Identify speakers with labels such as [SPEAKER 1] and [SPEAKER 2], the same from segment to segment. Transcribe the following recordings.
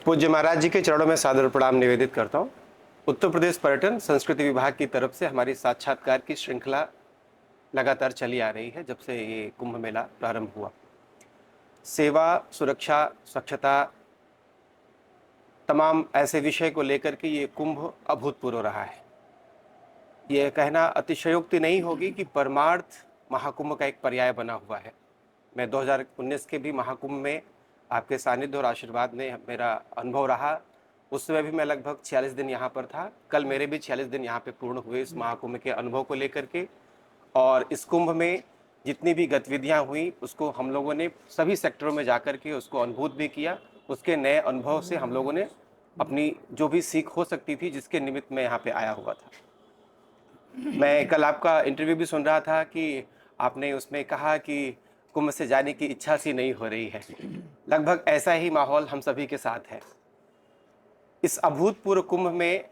[SPEAKER 1] पूज्य महाराज जी के चरणों में सादर प्रणाम निवेदित करता हूँ। उत्तर प्रदेश पर्यटन संस्कृति विभाग की तरफ से हमारी साक्षात्कार की श्रृंखला लगातार चली आ रही है जब से ये कुंभ मेला प्रारंभ हुआ। सेवा, सुरक्षा, स्वच्छता, तमाम ऐसे विषय को लेकर के ये कुंभ अभूतपूर्व रहा है। ये कहना अतिशयोक्ति नहीं होगी कि परमार्थ महाकुंभ का एक पर्याय बना हुआ है। मैं 2019 के भी महाकुंभ में आपके सानिध्य और आशीर्वाद में मेरा अनुभव रहा। उस समय भी मैं लगभग 46 दिन यहाँ पर था। कल मेरे भी 46 दिन यहाँ पे पूर्ण हुए इस महाकुंभ के अनुभव को लेकर के। और इस कुंभ में जितनी भी गतिविधियाँ हुई उसको हम लोगों ने सभी सेक्टरों में जाकर के उसको अनुभूत भी किया। उसके नए अनुभव से हम लोगों ने अपनी जो भी सीख हो सकती थी जिसके निमित्त मैं यहाँ पे आया हुआ था। मैं कल आपका इंटरव्यू भी सुन रहा था कि आपने उसमें कहा कि कुंभ से जाने की इच्छा सी नहीं हो रही है। लगभग ऐसा ही माहौल हम सभी के साथ है। इस अभूतपूर्व कुंभ में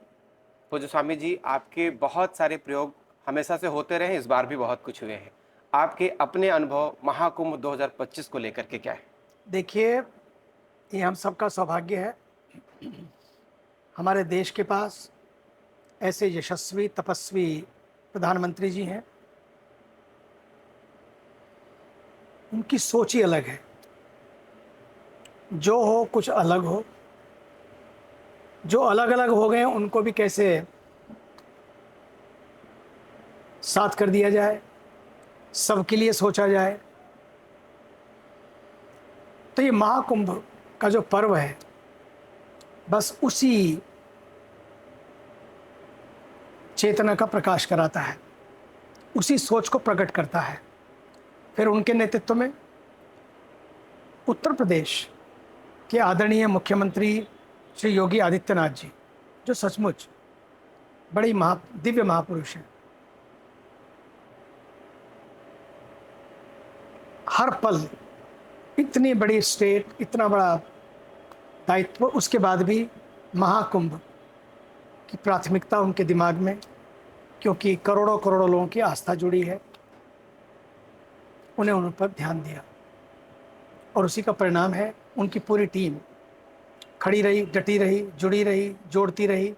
[SPEAKER 1] पूज्य स्वामी जी आपके बहुत सारे प्रयोग हमेशा से होते रहे, इस बार भी बहुत कुछ हुए हैं। आपके अपने अनुभव महाकुंभ 2025 को लेकर के क्या है?
[SPEAKER 2] देखिए, ये हम सबका सौभाग्य है। हमारे देश के पास ऐसे यशस्वी तपस्वी प्रधानमंत्री जी हैं। उनकी सोच ही अलग है। जो हो कुछ अलग हो। जो अलग अलग हो गए उनको भी कैसे साथ कर दिया जाए, सबके लिए सोचा जाए। तो ये महाकुंभ का जो पर्व है बस उसी चेतना का प्रकाश कराता है, उसी सोच को प्रकट करता है। फिर उनके नेतृत्व में उत्तर प्रदेश के आदरणीय मुख्यमंत्री श्री योगी आदित्यनाथ जी, जो सचमुच बड़ी दिव्य महापुरुष हैं, हर पल इतनी बड़ी स्टेट, इतना बड़ा दायित्व, उसके बाद भी महाकुंभ की प्राथमिकता उनके दिमाग में, क्योंकि करोड़ों करोड़ों लोगों की आस्था जुड़ी है, उन्हें उन पर ध्यान दिया। और उसी का परिणाम है उनकी पूरी टीम खड़ी रही, डटी रही, जुड़ी रही, जोड़ती रही,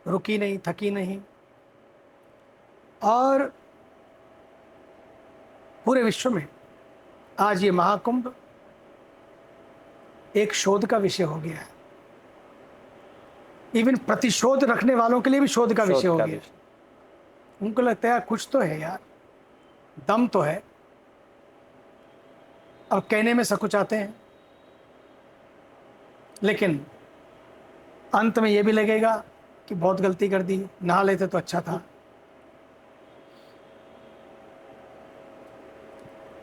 [SPEAKER 2] रुकी नहीं, थकी नहीं। और पूरे विश्व में आज ये महाकुंभ एक शोध का विषय हो गया है। इवन प्रतिशोध रखने वालों के लिए भी शोध का विषय हो गया। उनको लगता है कुछ तो है यार, दम तो है। अब कहने में सकुचाते हैं, लेकिन अंत में यह भी लगेगा कि बहुत गलती कर दी, नहा लेते तो अच्छा था।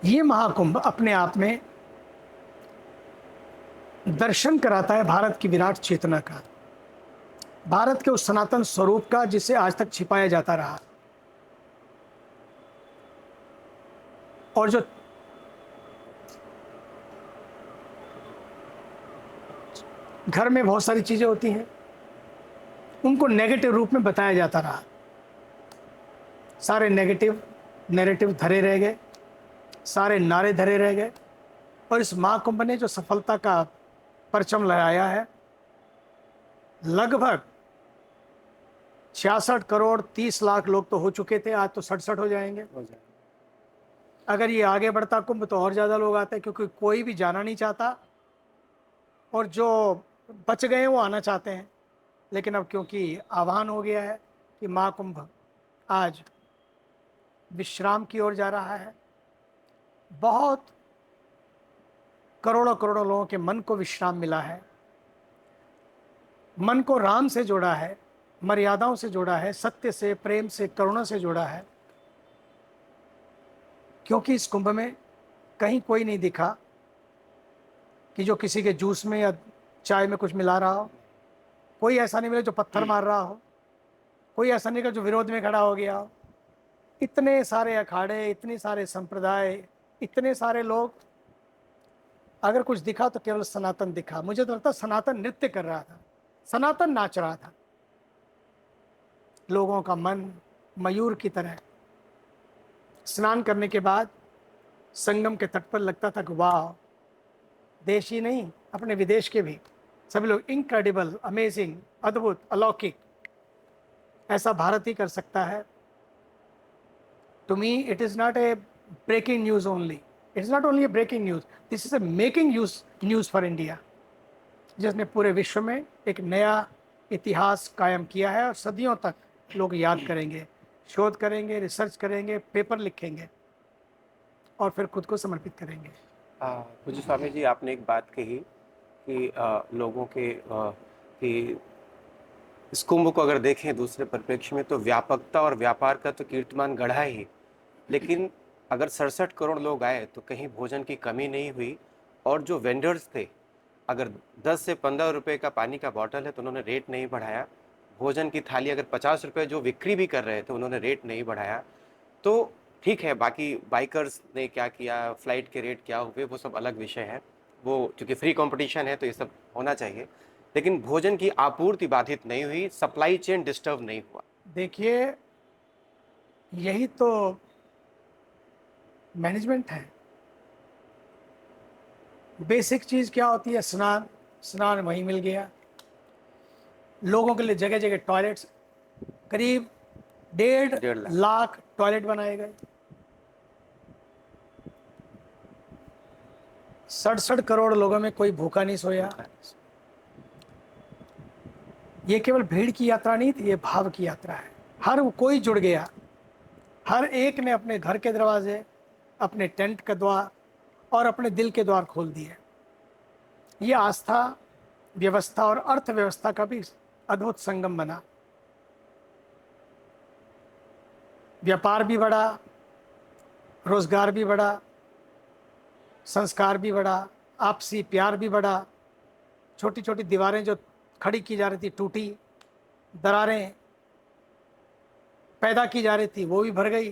[SPEAKER 2] ये महाकुंभ अपने आप में दर्शन कराता है भारत की विराट चेतना का, भारत के उस सनातन स्वरूप का जिसे आज तक छिपाया जाता रहा। और जो घर में बहुत सारी चीजें होती हैं उनको नेगेटिव रूप में बताया जाता रहा। सारे नेगेटिव नैरेटिव धरे रह गए, सारे नारे धरे रह गए। और इस महाकुंभ ने जो सफलता का परचम लहराया है, लगभग 66 करोड़ 30 लाख लोग तो हो चुके थे, आज तो 67 हो जाएंगे। अगर ये आगे बढ़ता कुंभ तो और ज़्यादा लोग आते हैं, क्योंकि कोई भी जाना नहीं चाहता और जो बच गए वो आना चाहते हैं। लेकिन अब क्योंकि आह्वान हो गया है कि महाकुंभ आज विश्राम की ओर जा रहा है, बहुत करोड़ों करोड़ों लोगों के मन को विश्राम मिला है, मन को राम से जोड़ा है, मर्यादाओं से जोड़ा है, सत्य से, प्रेम से, करुणा से जोड़ा है। क्योंकि इस कुंभ में कहीं कोई नहीं दिखा कि जो किसी के जूस में या चाय में कुछ मिला रहा हो, कोई ऐसा नहीं मिला जो पत्थर मार रहा हो, कोई ऐसा नहीं कि जो विरोध में खड़ा हो गया हो। इतने सारे अखाड़े, इतने सारे संप्रदाय, इतने सारे लोग, अगर कुछ दिखा तो केवल सनातन दिखा। मुझे तो लगता सनातन नृत्य कर रहा था, सनातन नाच रहा था। लोगों का मन मयूर की तरह स्नान करने के बाद संगम के तट पर लगता था कि वाह, देश ही नहीं अपने विदेश के भी सभी लोग इनक्रेडिबल, अमेजिंग, अद्भुत, अलौकिक, ऐसा भारत ही कर सकता है। To me it is not a breaking news only, it is not only a breaking news, this is a making news for India, जिसने पूरे विश्व में एक नया इतिहास कायम किया है और सदियों तक लोग याद करेंगे, शोध करेंगे, रिसर्च करेंगे, पेपर लिखेंगे और फिर खुद को समर्पित करेंगे।
[SPEAKER 1] पूज्य स्वामी जी, आपने एक बात कही कि लोगों के कि इस कुंभ को अगर देखें दूसरे परिप्रेक्ष्य में तो व्यापकता और व्यापार का तो कीर्तिमान गढ़ा ही, लेकिन अगर 67 करोड़ लोग आए तो कहीं भोजन की कमी नहीं हुई। और जो वेंडर्स थे, अगर 10 से 15 रुपए का पानी का बॉटल है तो उन्होंने रेट नहीं बढ़ाया। भोजन की थाली अगर 50 रुपए जो बिक्री भी कर रहे थे उन्होंने रेट नहीं बढ़ाया। तो ठीक है, बाकी बाइकर्स ने क्या किया, फ्लाइट के रेट क्या हुए, वो सब अलग विषय है। वो चूंकि फ्री कंपटीशन है तो ये सब होना चाहिए, लेकिन भोजन की आपूर्ति बाधित नहीं हुई, सप्लाई चेन डिस्टर्ब नहीं हुआ।
[SPEAKER 2] देखिए, यही तो मैनेजमेंट है। बेसिक चीज़ क्या होती है? स्नान। स्नान वहीं मिल गया। लोगों के लिए जगह जगह टॉयलेट्स, करीब 1.5
[SPEAKER 1] 1.5 लाख।
[SPEAKER 2] लाख टॉयलेट बनाए गए। 67 करोड़ लोगों में कोई भूखा नहीं सोया। ये केवल भीड़ की यात्रा नहीं थी, ये भाव की यात्रा है। हर कोई जुड़ गया, हर एक ने अपने घर के दरवाजे, अपने टेंट के द्वार और अपने दिल के द्वार खोल दिए। ये आस्था, व्यवस्था और अर्थव्यवस्था का भी अद्भुत संगम बना। व्यापार भी बढ़ा, रोजगार भी बढ़ा, संस्कार भी बढ़ा, आपसी प्यार भी बढ़ा। छोटी छोटी दीवारें जो खड़ी की जा रही थी टूटी, दरारें पैदा की जा रही थी वो भी भर गई।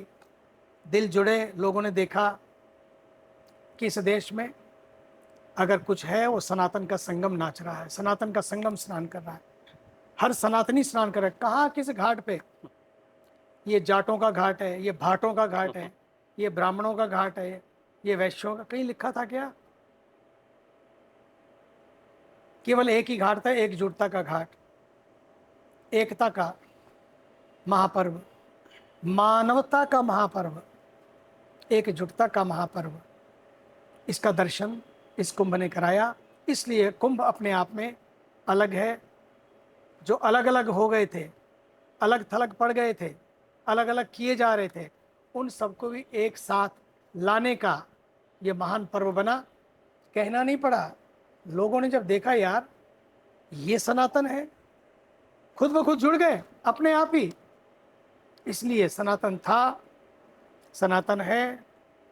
[SPEAKER 2] दिल जुड़े, लोगों ने देखा कि इस देश में अगर कुछ है वो सनातन का संगम नाच रहा है, सनातन का संगम स्नान कर रहा है। हर सनातनी स्नान कर रहा है। कहाँ, किस घाट पे? ये जाटों का घाट है, ये भाटों का घाट है, ये ब्राह्मणों का घाट है, ये वैश्यों का? कहीं लिखा था क्या? केवल एक ही घाट था, एकजुटता का घाट, एकता का महापर्व, मानवता का महापर्व, एकजुटता का महापर्व। इसका दर्शन इस कुंभ ने कराया। इसलिए कुंभ अपने आप में अलग है। जो अलग अलग हो गए थे, अलग थलग पड़ गए थे, अलग अलग किए जा रहे थे, उन सबको भी एक साथ लाने का ये महान पर्व बना। कहना नहीं पड़ा, लोगों ने जब देखा यार ये सनातन है, खुद ब खुद जुड़ गए अपने आप ही। इसलिए सनातन था, सनातन है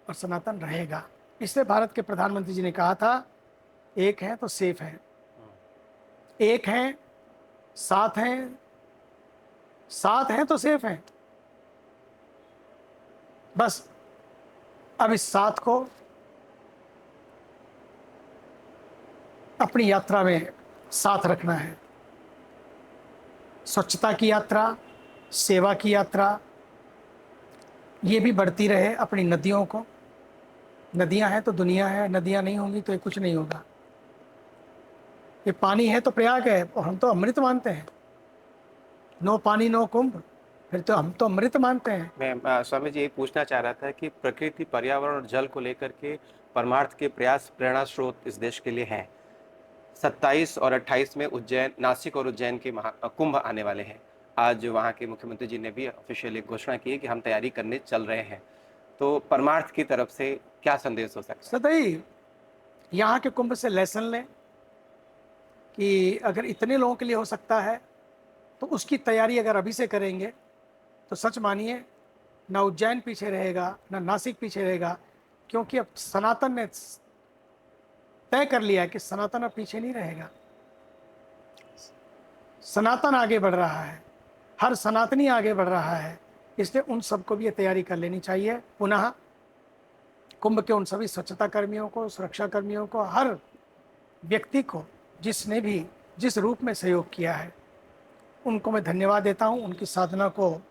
[SPEAKER 2] और सनातन रहेगा। इसलिए भारत के प्रधानमंत्री जी ने कहा था, एक है तो सेफ है, एक है, साथ हैं, साथ हैं तो सेफ हैं। बस अब इस साथ को अपनी यात्रा में साथ रखना है। स्वच्छता की यात्रा, सेवा की यात्रा, ये भी बढ़ती रहे। अपनी नदियों को, नदियां हैं तो दुनिया है, नदियां नहीं होंगी तो ये कुछ नहीं होगा। ये पानी है तो प्रयाग है, और हम तो अमृत मानते हैं। नो पानी नो कुंभ, फिर तो हम तो अमृत मानते हैं।
[SPEAKER 1] मैं स्वामी जी यही पूछना चाह रहा था कि प्रकृति, पर्यावरण और जल को लेकर के परमार्थ के प्रयास प्रेरणा स्रोत इस देश के लिए हैं। 27 और 28 में उज्जैन, नासिक और उज्जैन के कुंभ आने वाले हैं। आज वहाँ के मुख्यमंत्री जी ने भी ऑफिशियली घोषणा की है कि हम तैयारी करने चल रहे हैं। तो परमार्थ की तरफ से क्या संदेश हो सकता है?
[SPEAKER 2] सदैव यहाँ के कुंभ से लेसन लें कि अगर इतने लोगों के लिए हो सकता है तो उसकी तैयारी अगर अभी से करेंगे तो सच मानिए, ना उज्जैन पीछे रहेगा, ना नासिक पीछे रहेगा। क्योंकि अब सनातन ने तय कर लिया है कि सनातन अब पीछे नहीं रहेगा। सनातन आगे बढ़ रहा है, हर सनातनी आगे बढ़ रहा है। इसलिए उन सबको भी ये तैयारी कर लेनी चाहिए। पुनः कुंभ के उन सभी स्वच्छता कर्मियों को, सुरक्षा कर्मियों को, हर व्यक्ति को जिसने भी जिस रूप में सहयोग किया है, उनको मैं धन्यवाद देता हूँ, उनकी साधना को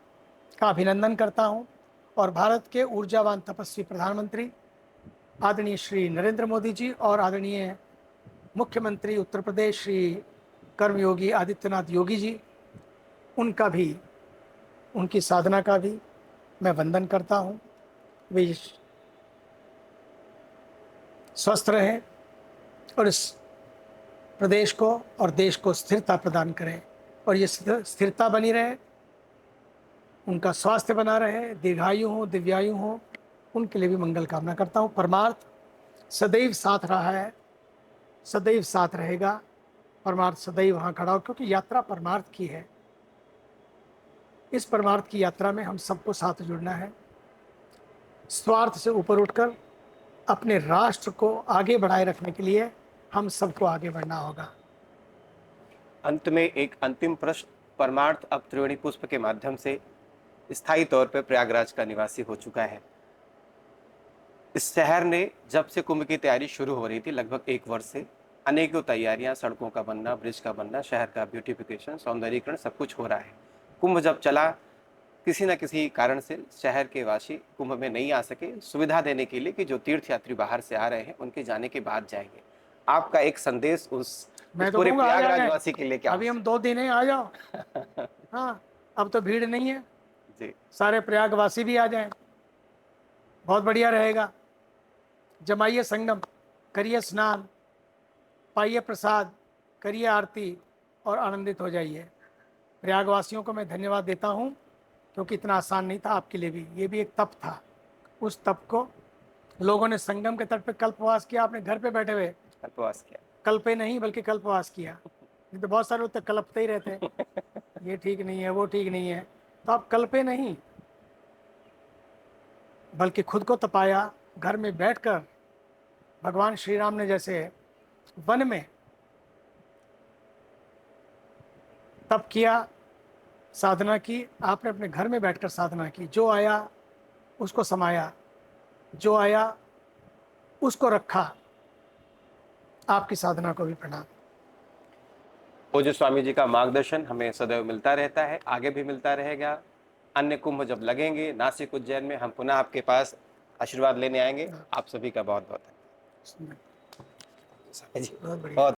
[SPEAKER 2] का अभिनंदन करता हूँ। और भारत के ऊर्जावान तपस्वी प्रधानमंत्री आदरणीय श्री नरेंद्र मोदी जी और आदरणीय मुख्यमंत्री उत्तर प्रदेश श्री कर्मयोगी आदित्यनाथ योगी जी, उनका भी, उनकी साधना का भी मैं वंदन करता हूँ। वे स्वस्थ रहें और इस प्रदेश को और देश को स्थिरता प्रदान करें, और ये स्थिरता बनी रहे, उनका स्वास्थ्य बना रहे, दीर्घायु हो, दिव्यायु हो, उनके लिए भी मंगल कामना करता हूँ। परमार्थ सदैव साथ रहा है, सदैव साथ रहेगा। परमार्थ सदैव वहाँ खड़ा हो, क्योंकि यात्रा परमार्थ की है। इस परमार्थ की यात्रा में हम सबको साथ जुड़ना है। स्वार्थ से ऊपर उठकर अपने राष्ट्र को आगे बढ़ाए रखने के लिए हम सबको आगे बढ़ना होगा।
[SPEAKER 1] अंत में एक अंतिम प्रश्न। परमार्थ अब त्रिवेणी पुष्प के माध्यम से स्थायी तौर पर प्रयागराज का निवासी हो चुका है। इस शहर ने जब से कुंभ की तैयारी शुरू हो रही थी, लगभग 1 वर्ष से अनेकों तैयारियां, सड़कों का बनना, ब्रिज का बनना, शहर का ब्यूटिफिकेशन, सौंदर्यीकरण, सब कुछ हो रहा है। कुंभ जब चला, किसी न किसी कारण से शहर के वासी कुंभ में नहीं आ सके, सुविधा देने के लिए कि जो तीर्थयात्री बाहर से आ रहे हैं उनके जाने के बाद जाएंगे। आपका एक संदेश उस
[SPEAKER 2] मैं तो
[SPEAKER 1] पूरे
[SPEAKER 2] कहूँगा आ
[SPEAKER 1] प्रयागराज
[SPEAKER 2] जाए,
[SPEAKER 1] वासी के लिए क्या
[SPEAKER 2] अभी हम 2 दिन हैं, आ जाओ। हाँ, अब तो भीड़ नहीं है,
[SPEAKER 1] जी,
[SPEAKER 2] सारे प्रयागवासी भी आ जाएं, बहुत बढ़िया रहेगा। जमाइए संगम, करिए स्नान, पाइए प्रसाद, करिए आरती और आनंदित हो जाइए। प्रयागवासियों को मैं धन्यवाद देता हूँ, क्योंकि इतना आसान नहीं था आपके लिए भी, ये भी एक तप था। उस तप को लोगों ने संगम के तट पे कल्पवास किया, आपने घर पे बैठे हुए
[SPEAKER 1] उपवास किया।
[SPEAKER 2] कल्पे नहीं बल्कि कल्पवास किया। नहीं तो बहुत सारे लोग तो कल्पते ही रहते हैं, ये ठीक नहीं है, वो ठीक नहीं है। तो आप कल्पे नहीं, बल्कि खुद को तपाया, घर में बैठकर भगवान श्री राम ने जैसे वन में तप किया, साधना की, आपने अपने घर में बैठकर साधना की। जो आया उसको समाया, जो आया उसको रखा। आपकी साधना को भी प्रणाम।
[SPEAKER 1] पूज्य स्वामी जी का मार्गदर्शन हमें सदैव मिलता रहता है, आगे भी मिलता रहेगा। अन्य कुंभ जब लगेंगे नासिक, उज्जैन में, हम पुनः आपके पास आशीर्वाद लेने आएंगे। आप सभी का बहुत बहुत धन्यवाद।
[SPEAKER 2] बहुत बढ़िया।
[SPEAKER 1] बहुत